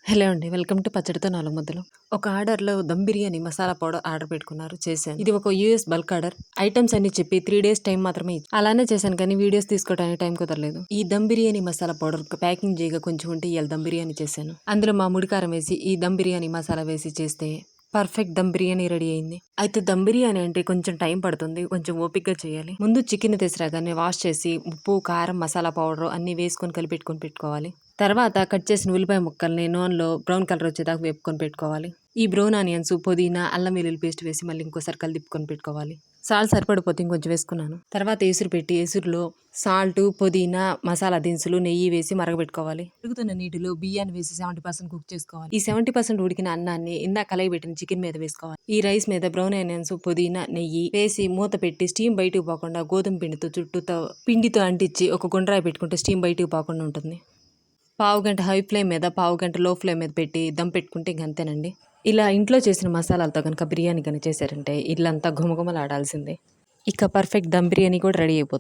Hello అండి. Welcome to పచ్చడితో నాలుగు ముద్దలు. ఒక ఆర్డర్‌లో దమ్ బిర్యానీ మసాలా పౌడర్ ఆర్డర్ పెట్టుకున్నారు. చేశాను. ఇది ఒక యూఎస్ బల్క్ ఆర్డర్. ఐటెమ్స్ అన్ని చెప్పి 3 డేస్ టైం మాత్రమే అలానే చేశాను కానీ వీడియోస్ తీసుకోవడానికి టైం కుదరలేదు. ఈ దమ్ బిర్యానీ మసాలా పౌడర్ ప్యాకింగ్ చేయగా కొంచెం ఉంటే ఇయాల దమ్ బిర్యానీ చేశాను. అందులో మా ముడికారం వేసి ఈ దమ్ బిర్యానీ మసాలా వేసి చేస్తే పర్ఫెక్ట్ దమ్ బిర్యానీ రెడీ అయింది. అయితే దమ్ బిర్యానీ అంటే కొంచెం టైం పడుతుంది. కొంచెం ఓపికగా చేయాలి. ముందు చికెన్ తెసిరాగానే వాష్ చేసి ఉప్పు, కారం, మసాలా పౌడర్ అన్ని వేసుకొని కలిపెట్టుకొని పెట్టుకోవాలి. తర్వాత కట్ చేసిన ఉల్లిపాయ ముక్కల్ని నూనెలో బ్రౌన్ కలర్ వచ్చేదాకా వేపుకొని పెట్టుకోవాలి. ఈ బ్రౌన్ ఆనియన్స్, పుదీనా, అల్లం వెల్లుల్లి పేస్ట్ వేసి మళ్ళీ ఇంకోసారి కలిపుకొని పెట్టుకోవాలి. సాల్ట్ సరిపడిపోతే ఇంకొంచెం వేసుకున్నాను. తర్వాత ఎసురు పెట్టి ఎసురులో సాల్ట్, పుదీనా, మసాలా దినుసులు, నెయ్యి వేసి మరగబెట్టుకోవాలి. ఉడుకుతున్న నీటిలో బియ్యాన్ని వేసి 70% కుక్ చేసుకోవాలి. ఈ 70% ఉడికిన అన్నాన్ని ఇందాక కలయబెట్టిన చికెన్ మీద వేసుకోవాలి. ఈ రైస్ మీద బ్రౌన్ ఆనియన్స్, పుదీనా, నెయ్యి వేసి మూత పెట్టి స్టీమ్ బయటకు పోకుండా గోధుమ పిండితో చుట్టూతో పిండితో అంటించి ఒక గుండ్రాయి పెట్టుకుంటే స్టీమ్ బయటకు పోకుండా ఉంటుంది. పావుగంట హై ఫ్లేమ్ మీద, పావుగంట లో ఫ్లేమ్ మీద పెట్టి దమ్ పెట్టుకుంటే ఇంక అంతేనండి. ఇలా ఇంట్లో చేసిన మసాలాలతో కనుక బిర్యానీ కనుక చేశారంటే ఇల్లంతా ఘుమఘుమలాడాల్సిందే. ఇక పర్ఫెక్ట్ దమ్ బిర్యానీ కూడా రెడీ అయిపోతుంది.